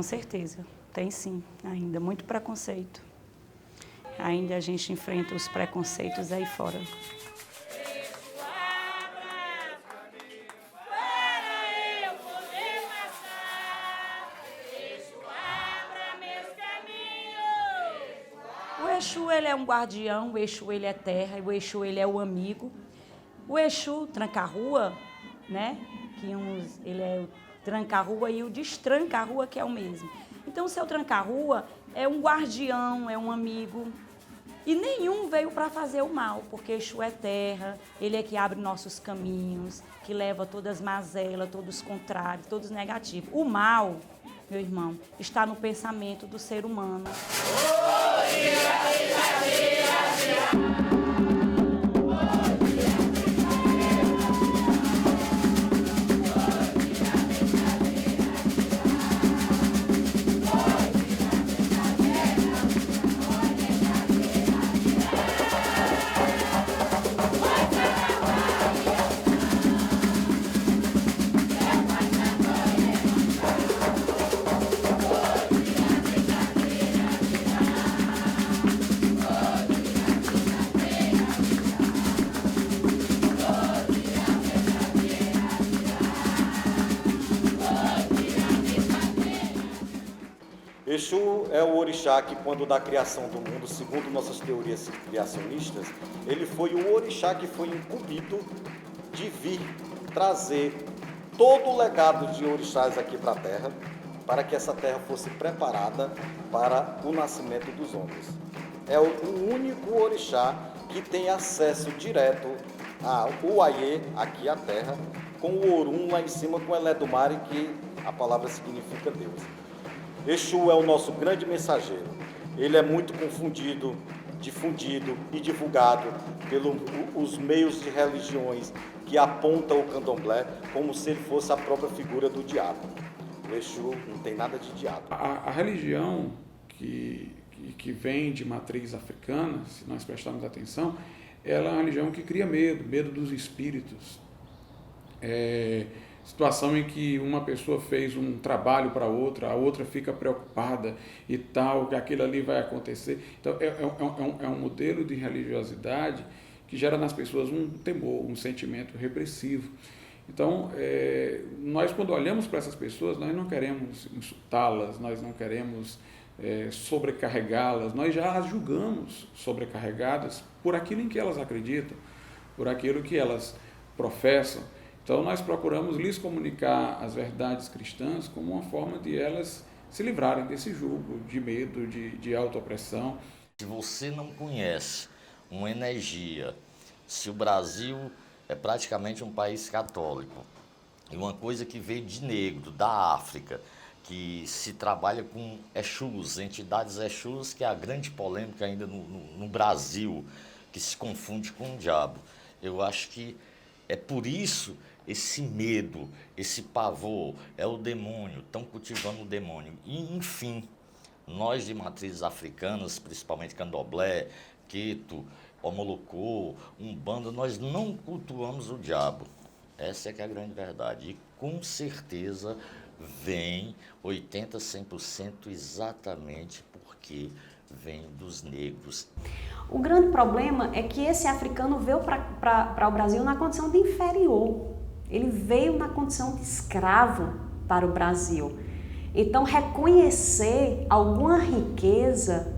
Com certeza, tem sim, ainda muito preconceito. Ainda a gente enfrenta os preconceitos aí fora. O Exu, ele é um guardião, o Exu, ele é terra, o Exu, ele é o amigo. O Exu tranca-rua, né? Ele é o tranca-rua e o destranca-rua, que é o mesmo. Então, o seu tranca-rua é um guardião, é um amigo. E nenhum veio para fazer o mal, porque Exu é terra, ele é que abre nossos caminhos, que leva todas as mazelas, todos os contrários, todos os negativos. O mal, meu irmão, está no pensamento do ser humano. Exu é o orixá que, quando da criação do mundo, segundo nossas teorias criacionistas, ele foi o orixá que foi incumbido de vir trazer todo o legado de orixás aqui para a Terra, para que essa Terra fosse preparada para o nascimento dos homens. É o único orixá que tem acesso direto ao Uaiê, aqui à Terra, com o Orum lá em cima, com o Eledumare, que a palavra significa Deus. Exu é o nosso grande mensageiro. Ele é muito confundido, difundido e divulgado pelos meios de religiões que apontam o candomblé como se ele fosse a própria figura do diabo. O Exu não tem nada de diabo. A religião que vem de matriz africana, se nós prestarmos atenção, ela é uma religião que cria medo dos espíritos. Situação em que uma pessoa fez um trabalho para outra, a outra fica preocupada e tal, que aquilo ali vai acontecer. Então, é um modelo de religiosidade que gera nas pessoas um temor, um sentimento repressivo. Então, nós quando olhamos para essas pessoas, nós não queremos insultá-las, nós não queremos sobrecarregá-las, nós já as julgamos sobrecarregadas por aquilo em que elas acreditam, por aquilo que elas professam. Então, nós procuramos lhes comunicar as verdades cristãs como uma forma de elas se livrarem desse julgo, de medo, de autoopressão. Se você não conhece uma energia, se o Brasil é praticamente um país católico, e uma coisa que veio de negro, da África, que se trabalha com Exus, entidades Exus, que é a grande polêmica ainda no Brasil, que se confunde com o diabo. Eu acho que é por isso esse medo, esse pavor, é o demônio, estão cultivando o demônio. E, enfim, nós de matrizes africanas, principalmente candomblé, queto, omolocô, umbanda, nós não cultuamos o diabo. Essa é que é a grande verdade. E com certeza vem 80%, 100% exatamente porque vem dos negros. O grande problema é que esse africano veio para o Brasil na condição de inferior. Ele veio na condição de escravo para o Brasil. Então, reconhecer alguma riqueza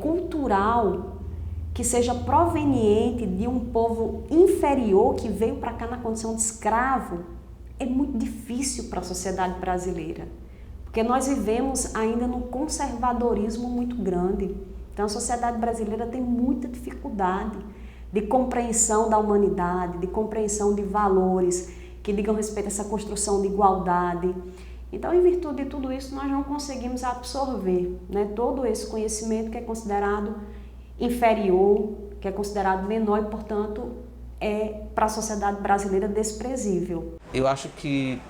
cultural que seja proveniente de um povo inferior que veio para cá na condição de escravo é muito difícil para a sociedade brasileira. Porque nós vivemos ainda num conservadorismo muito grande. Então, a sociedade brasileira tem muita dificuldade de compreensão da humanidade, de compreensão de valores que digam respeito a essa construção de igualdade. Então, em virtude de tudo isso, nós não conseguimos absorver, né, todo esse conhecimento que é considerado inferior, que é considerado menor e, portanto, é para a sociedade brasileira desprezível. Eu acho que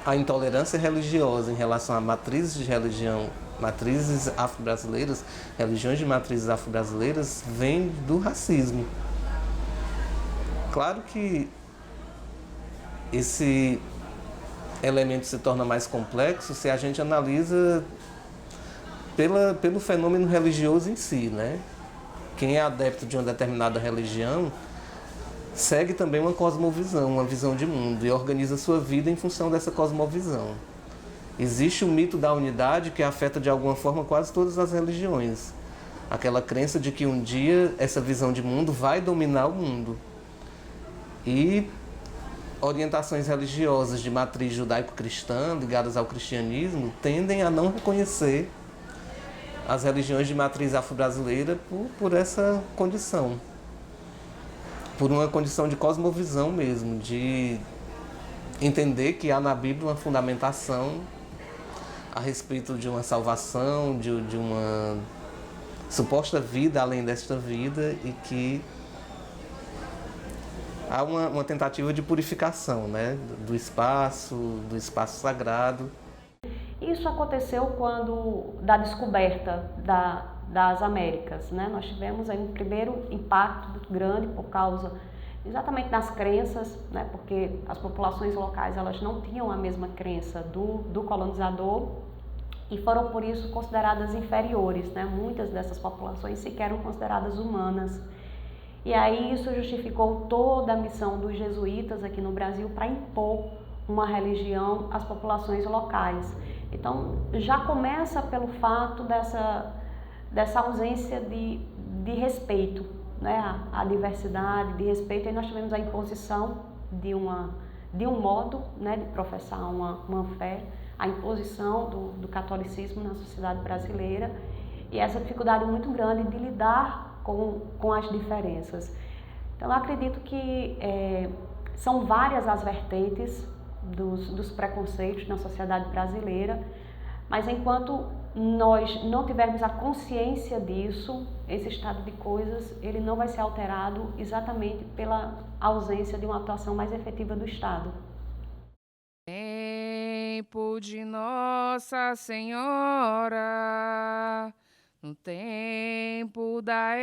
a intolerância religiosa em relação a matrizes de religião, matrizes afro-brasileiras, religiões de matrizes afro-brasileiras, vem do racismo. Claro que elemento se torna mais complexo se a gente analisa pelo fenômeno religioso em si, né? Quem é adepto de uma determinada religião segue também uma cosmovisão, uma visão de mundo, e organiza sua vida em função dessa cosmovisão. Existe o mito da unidade que afeta de alguma forma quase todas as religiões. Aquela crença de que um dia essa visão de mundo vai dominar o mundo. E orientações religiosas de matriz judaico-cristã, ligadas ao cristianismo, tendem a não reconhecer as religiões de matriz afro-brasileira por essa condição. Por uma condição de cosmovisão mesmo, de entender que há na Bíblia uma fundamentação a respeito de uma salvação, de uma suposta vida além desta vida, e que há uma tentativa de purificação, né, do espaço sagrado. Isso aconteceu quando da descoberta das Américas, né? Nós tivemos aí um primeiro impacto muito grande por causa exatamente das crenças, né? Porque as populações locais elas não tinham a mesma crença do colonizador e foram por isso consideradas inferiores, né? Muitas dessas populações sequer eram consideradas humanas. E aí isso justificou toda a missão dos jesuítas aqui no Brasil para impor uma religião às populações locais. Então já começa pelo fato dessa ausência de respeito, né, à diversidade, de respeito. Aí nós tivemos a imposição de um modo, né, de professar uma fé, a imposição do catolicismo na sociedade brasileira, e essa dificuldade muito grande de lidar com as diferenças. Então eu acredito que são várias as vertentes dos preconceitos na sociedade brasileira, mas enquanto nós não tivermos a consciência disso, esse estado de coisas ele não vai ser alterado exatamente pela ausência de uma atuação mais efetiva do Estado. Tempo de Nossa Senhora, no tempo da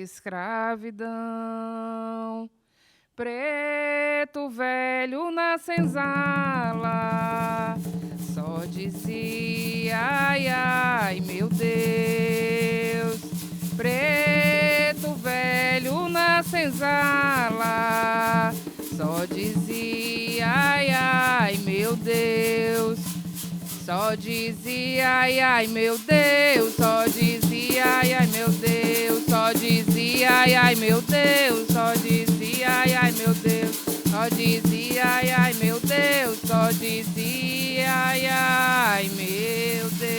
escravidão, preto velho na senzala só dizia ai, ai, meu Deus. Preto velho na senzala só dizia ai, ai, meu Deus. Só dizia ai, ai, meu Deus. Só dizia ai, ai, meu Deus. Só dizia ai, ai, meu Deus. Só dizia ai, ai, meu Deus. Só dizia ai, ai, meu Deus. Só dizia ai, ai, meu Deus.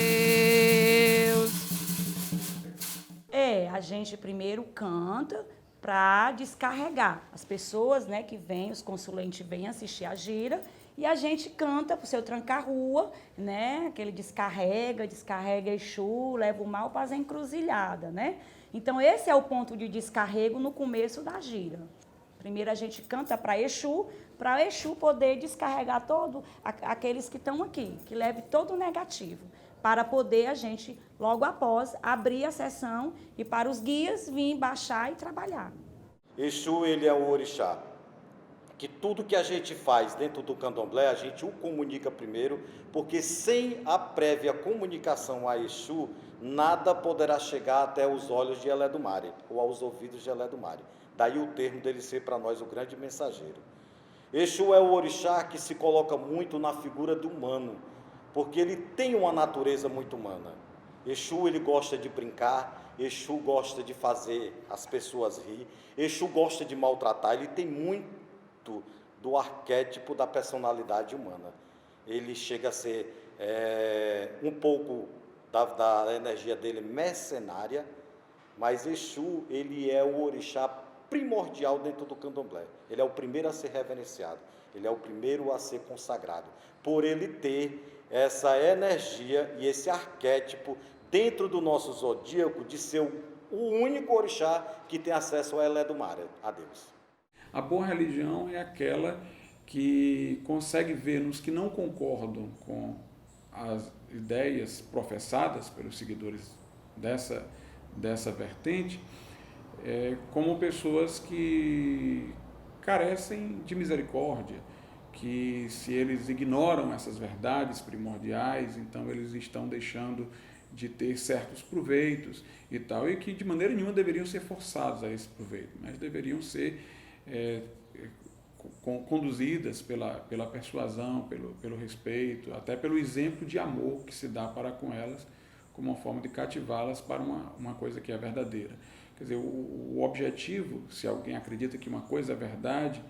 A gente primeiro canta para descarregar. As pessoas, né, que vêm, os consulentes vêm assistir a gira, e a gente canta pro seu tranca-rua, né? Aquele descarrega Exu, leva o mal para as encruzilhadas, né? Então esse é o ponto de descarrego no começo da gira. Primeiro a gente canta para Exu poder descarregar todo aqueles que estão aqui, que leve todo o negativo, para poder a gente, logo após, abrir a sessão e para os guias virem baixar e trabalhar. Exu, ele é o orixá, que tudo que a gente faz dentro do candomblé, a gente o comunica primeiro, porque sem a prévia comunicação a Exu, nada poderá chegar até os olhos de Eledumare, ou aos ouvidos de Eledumare. Daí o termo dele ser para nós o grande mensageiro. Exu é o orixá que se coloca muito na figura do humano, porque ele tem uma natureza muito humana. Exu, ele gosta de brincar, Exu gosta de fazer as pessoas rir, Exu gosta de maltratar, ele tem muito do arquétipo da personalidade humana. Ele chega a ser um pouco da energia dele mercenária, mas Exu, ele é o orixá primordial dentro do candomblé. Ele é o primeiro a ser reverenciado, ele é o primeiro a ser consagrado, por ele ter essa energia e esse arquétipo dentro do nosso zodíaco de ser o único orixá que tem acesso a Eledumare, a Deus. A boa religião é aquela que consegue ver nos que não concordam com as ideias professadas pelos seguidores dessa vertente, como pessoas que carecem de misericórdia, que se eles ignoram essas verdades primordiais, então eles estão deixando de ter certos proveitos e tal, e que de maneira nenhuma deveriam ser forçados a esse proveito, mas deveriam ser conduzidas pela persuasão, pelo respeito, até pelo exemplo de amor que se dá para com elas, como uma forma de cativá-las para uma coisa que é verdadeira. Quer dizer, o objetivo, se alguém acredita que uma coisa é verdade,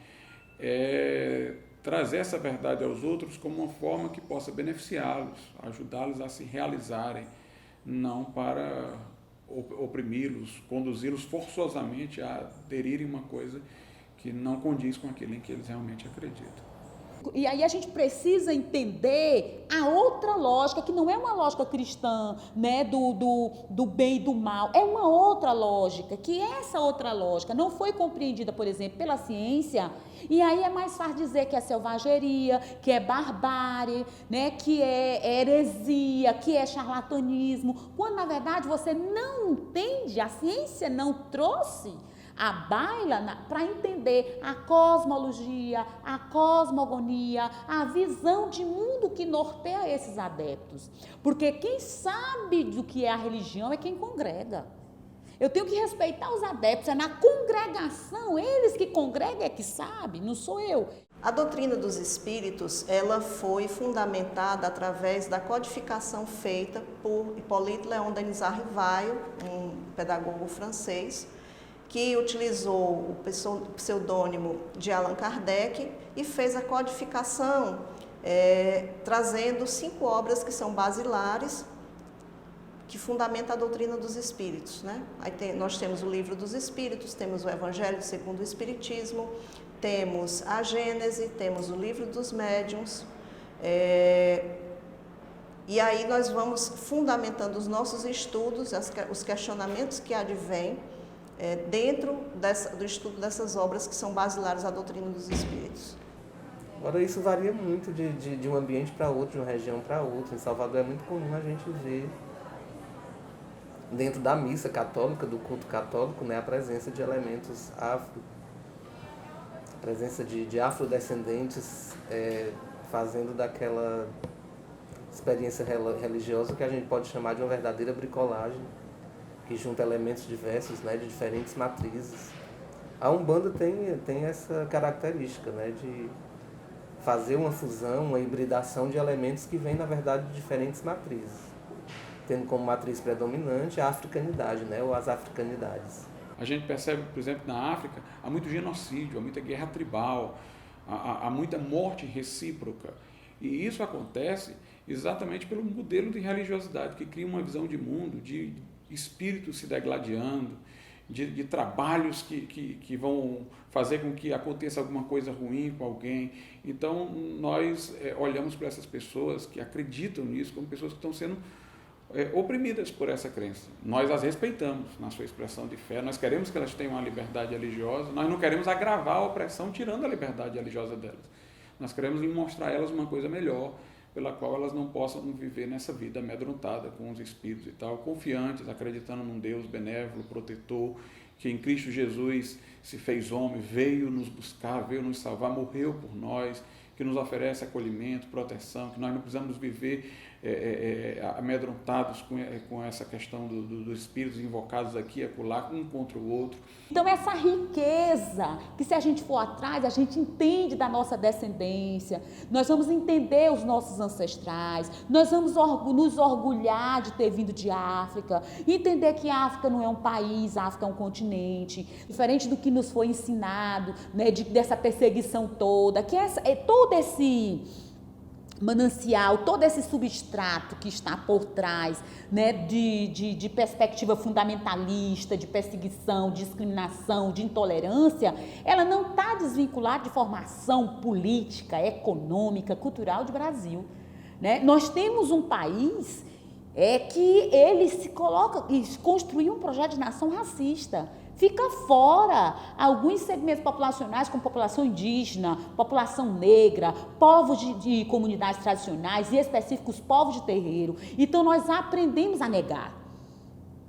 é trazer essa verdade aos outros como uma forma que possa beneficiá-los, ajudá-los a se realizarem, não para oprimi-los, conduzi-los forçosamente a aderirem a uma coisa que não condiz com aquilo em que eles realmente acreditam. E aí a gente precisa entender a outra lógica, que não é uma lógica cristã, né, do bem e do mal, é uma outra lógica, que essa outra lógica não foi compreendida, por exemplo, pela ciência, e aí é mais fácil dizer que é selvageria, que é barbárie, né, que é heresia, que é charlatanismo, quando na verdade você não entende, a ciência não trouxe a baila para entender a cosmologia, a cosmogonia, a visão de mundo que norteia esses adeptos. Porque quem sabe do que é a religião é quem congrega. Eu tenho que respeitar os adeptos, é na congregação, eles que congregam é que sabem, não sou eu. A doutrina dos espíritos, ela foi fundamentada através da codificação feita por Hippolyte Léon Denis Rivaio, um pedagogo francês, que utilizou o pseudônimo de Allan Kardec e fez a codificação, trazendo 5 obras que são basilares, que fundamentam a doutrina dos espíritos, né? Nós temos o Livro dos Espíritos, temos o Evangelho segundo o Espiritismo, temos a Gênese, temos o Livro dos Médiuns, e aí nós vamos fundamentando os nossos estudos, os questionamentos que advêm, dentro do estudo dessas obras que são basilares à doutrina dos espíritos. Agora, isso varia muito de um ambiente para outro, de uma região para outra. Em Salvador é muito comum a gente ver, dentro da missa católica, do culto católico, né, a presença de elementos afro, a presença de afrodescendentes, fazendo daquela experiência religiosa que a gente pode chamar de uma verdadeira bricolagem, que junta elementos diversos, né, de diferentes matrizes. A Umbanda tem essa característica, né, de fazer uma fusão, uma hibridação de elementos que vêm, na verdade, de diferentes matrizes, tendo como matriz predominante a africanidade, né, ou as africanidades. A gente percebe, por exemplo, na África, há muito genocídio, há muita guerra tribal, há muita morte recíproca. E isso acontece exatamente pelo modelo de religiosidade, que cria uma visão de mundo, de espíritos se degladiando, de trabalhos que vão fazer com que aconteça alguma coisa ruim com alguém. Então, nós olhamos para essas pessoas que acreditam nisso como pessoas que estão sendo oprimidas por essa crença. Nós as respeitamos na sua expressão de fé, nós queremos que elas tenham uma liberdade religiosa, nós não queremos agravar a opressão tirando a liberdade religiosa delas. Nós queremos mostrar a elas uma coisa melhor, pela qual elas não possam viver nessa vida amedrontada com os espíritos e tal, confiantes, acreditando num Deus benévolo, protetor, que em Cristo Jesus se fez homem, veio nos buscar, veio nos salvar, morreu por nós, que nos oferece acolhimento, proteção, que nós não precisamos viver amedrontados com essa questão dos espíritos invocados aqui e acolá, um contra o outro. Então essa riqueza, que se a gente for atrás, a gente entende da nossa descendência, nós vamos entender os nossos ancestrais, nós vamos nos orgulhar de ter vindo de África, entender que a África não é um país, a África é um continente, diferente do que nos foi ensinado, né, dessa perseguição toda, que todo esse manancial, todo esse substrato que está por trás, né, de perspectiva fundamentalista, de perseguição, de discriminação, de intolerância, ela não está desvinculada de formação política, econômica, cultural do Brasil, né? Nós temos um país que ele se coloca e construiu um projeto de nação racista. Fica fora alguns segmentos populacionais, como população indígena, população negra, povos de comunidades tradicionais e específicos povos de terreiro. Então, nós aprendemos a negar,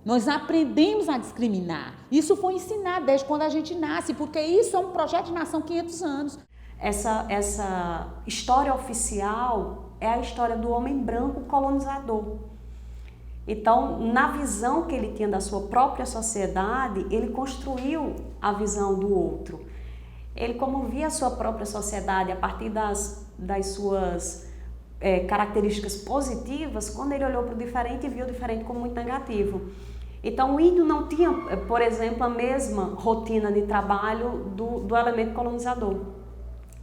nós aprendemos a discriminar. Isso foi ensinado desde quando a gente nasce, porque isso é um projeto de nação há 500 anos. essa história oficial é a história do homem branco colonizador. Então, na visão que ele tinha da sua própria sociedade, ele construiu a visão do outro. Ele, como via a sua própria sociedade a partir das suas características positivas, quando ele olhou para o diferente, viu o diferente como muito negativo. Então, o índio não tinha, por exemplo, a mesma rotina de trabalho do elemento colonizador.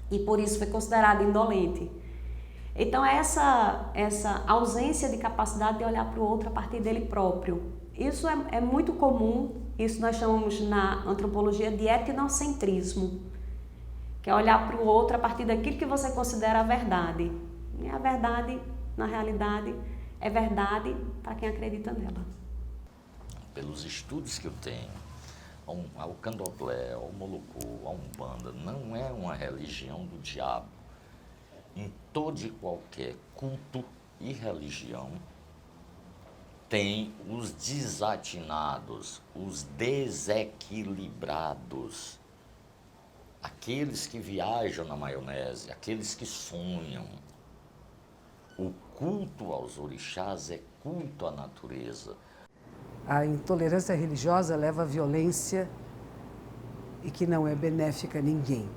E por isso foi considerado indolente. Então, essa ausência de capacidade de olhar para o outro a partir dele próprio. Isso é muito comum, isso nós chamamos na antropologia de etnocentrismo, que é olhar para o outro a partir daquilo que você considera a verdade. E a verdade, na realidade, é verdade para quem acredita nela. Pelos estudos que eu tenho, o candomblé, o molucú, a umbanda não é uma religião do diabo. Em todo e qualquer culto e religião tem os desatinados, os desequilibrados, aqueles que viajam na maionese, aqueles que sonham. O culto aos orixás é culto à natureza. A intolerância religiosa leva à violência e que não é benéfica a ninguém.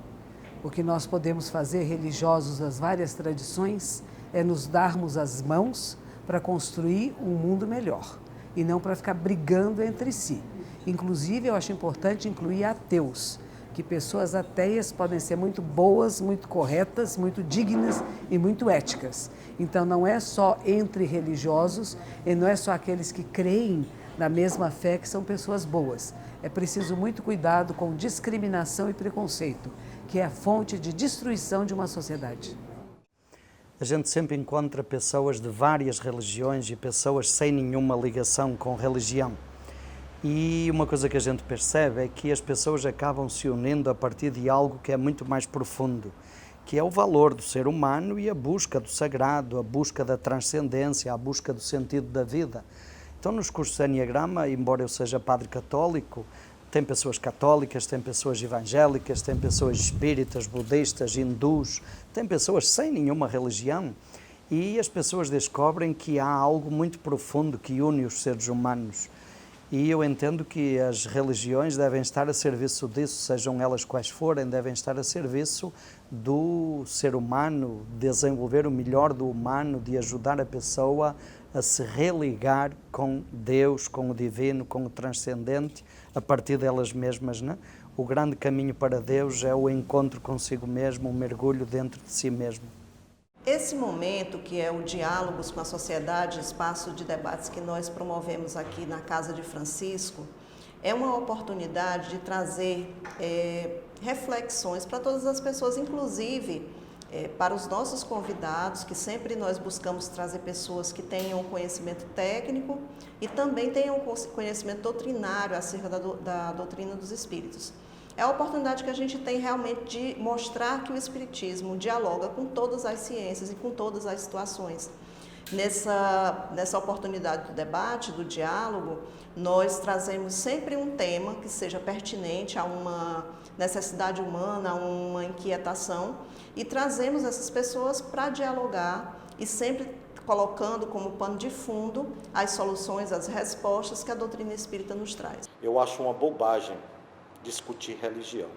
O que nós podemos fazer, religiosos das várias tradições, é nos darmos as mãos para construir um mundo melhor e não para ficar brigando entre si. Inclusive, eu acho importante incluir ateus, que pessoas ateias podem ser muito boas, muito corretas, muito dignas e muito éticas. Então, não é só entre religiosos e não é só aqueles que creem na mesma fé que são pessoas boas. É preciso muito cuidado com discriminação e preconceito, que é a fonte de destruição de uma sociedade. A gente sempre encontra pessoas de várias religiões e pessoas sem nenhuma ligação com religião. E uma coisa que a gente percebe é que as pessoas acabam se unindo a partir de algo que é muito mais profundo, que é o valor do ser humano e a busca do sagrado, a busca da transcendência, a busca do sentido da vida. Então, nos cursos de Enneagrama, embora eu seja padre católico, tem pessoas católicas, tem pessoas evangélicas, tem pessoas espíritas, budistas, hindus, tem pessoas sem nenhuma religião e as pessoas descobrem que há algo muito profundo que une os seres humanos. E eu entendo que as religiões devem estar a serviço disso, sejam elas quais forem, devem estar a serviço do ser humano, desenvolver o melhor do humano, de ajudar a pessoa a se religar com Deus, com o divino, com o transcendente, a partir delas mesmas, né? O grande caminho para Deus é o encontro consigo mesmo, o mergulho dentro de si mesmo. Esse momento, que é o Diálogos com a Sociedade, espaço de debates que nós promovemos aqui na Casa de Francisco, é uma oportunidade de trazer reflexões para todas as pessoas, inclusive para os nossos convidados, que sempre nós buscamos trazer pessoas que tenham conhecimento técnico e também tenham conhecimento doutrinário acerca da doutrina dos espíritos. É a oportunidade que a gente tem realmente de mostrar que o Espiritismo dialoga com todas as ciências e com todas as situações. Nessa oportunidade do debate, do diálogo, nós trazemos sempre um tema que seja pertinente a uma necessidade humana, a uma inquietação, e trazemos essas pessoas para dialogar e sempre colocando como pano de fundo as soluções, as respostas que a doutrina espírita nos traz. Eu acho uma bobagem discutir religião.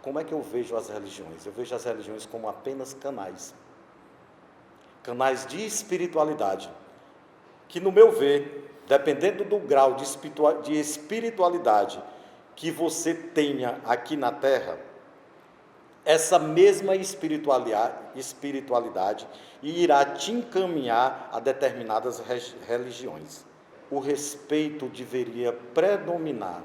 Como é que eu vejo as religiões? Eu vejo as religiões como apenas canais de espiritualidade, que, no meu ver, dependendo do grau de espiritualidade que você tenha aqui na Terra, essa mesma espiritualidade irá te encaminhar a determinadas religiões. O respeito deveria predominar.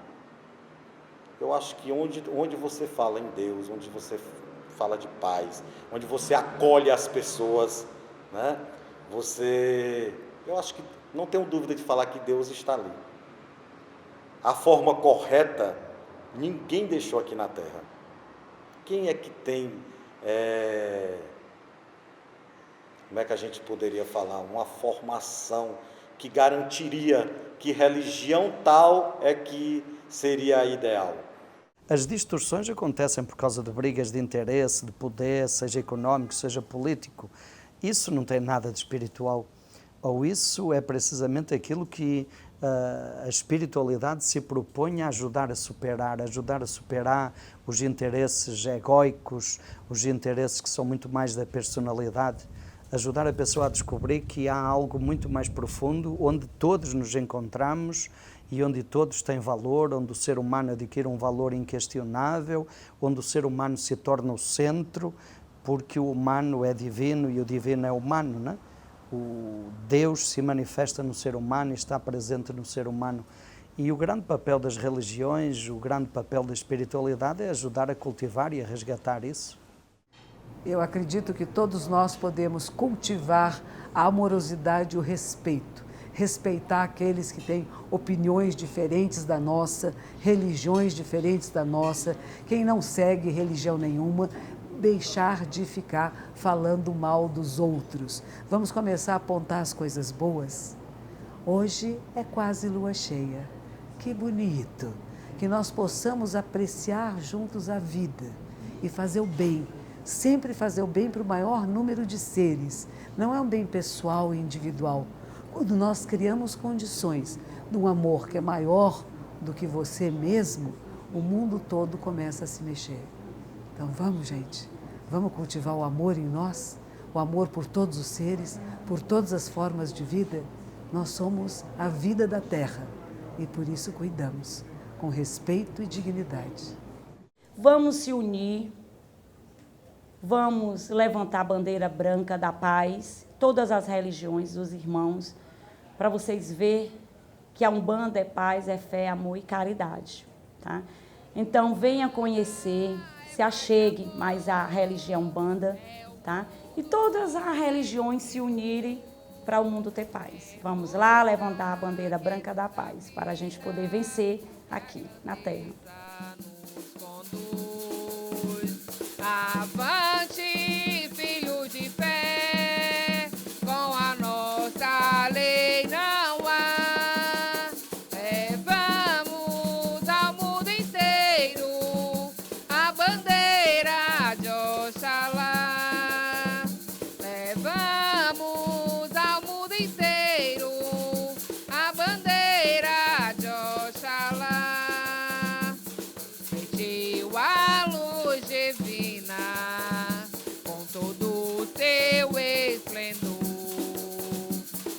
Eu acho que onde você fala em Deus, onde você fala de paz, onde você acolhe as pessoas, né? Eu acho que não tenho dúvida de falar que Deus está ali. A forma correta, ninguém deixou aqui na Terra. Quem é que tem, como é que a gente poderia falar, uma formação que garantiria que religião tal é que seria a ideal? As distorções acontecem por causa de brigas de interesse, de poder, seja económico, seja político. Isso não tem nada de espiritual. Ou isso é precisamente aquilo que a espiritualidade se propõe a ajudar a superar os interesses egóicos, os interesses que são muito mais da personalidade, ajudar a pessoa a descobrir que há algo muito mais profundo, onde todos nos encontramos e onde todos têm valor, onde o ser humano adquire um valor inquestionável, onde o ser humano se torna o centro, porque o humano é divino e o divino é humano, não é? O Deus se manifesta no ser humano e está presente no ser humano. E o grande papel das religiões, o grande papel da espiritualidade é ajudar a cultivar e a resgatar isso. Eu acredito que todos nós podemos cultivar a amorosidade e o respeito. Respeitar aqueles que têm opiniões diferentes da nossa, religiões diferentes da nossa, quem não segue religião nenhuma, deixar de ficar falando mal dos outros. Vamos começar a apontar as coisas boas? Hoje é quase lua cheia. Que bonito! Que nós possamos apreciar juntos a vida e fazer o bem. Sempre fazer o bem para o maior número de seres. Não é um bem pessoal e individual. Quando nós criamos condições de um amor que é maior do que você mesmo, o mundo todo começa a se mexer. Então vamos, gente, vamos cultivar o amor em nós, o amor por todos os seres, por todas as formas de vida. Nós somos a vida da Terra e por isso cuidamos, com respeito e dignidade. Vamos se unir, vamos levantar a bandeira branca da paz, todas as religiões dos irmãos, para vocês verem que a Umbanda é paz, é fé, amor e caridade, tá? Então venha conhecer, se achegue mais à religião Umbanda, tá? E todas as religiões se unirem para o mundo ter paz. Vamos lá levantar a bandeira branca da paz, para a gente poder vencer aqui na Terra. Avante, filho de fé, com a nossa lei não há. Levamos ao mundo inteiro a bandeira de Oxalá. Levamos ao mundo inteiro a bandeira de Oxalá. Sentiu a luz divina com todo o seu esplendor,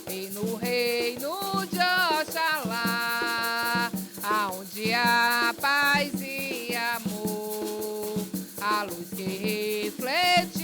e no reino de Oxalá, aonde há paz e amor, a luz que reflete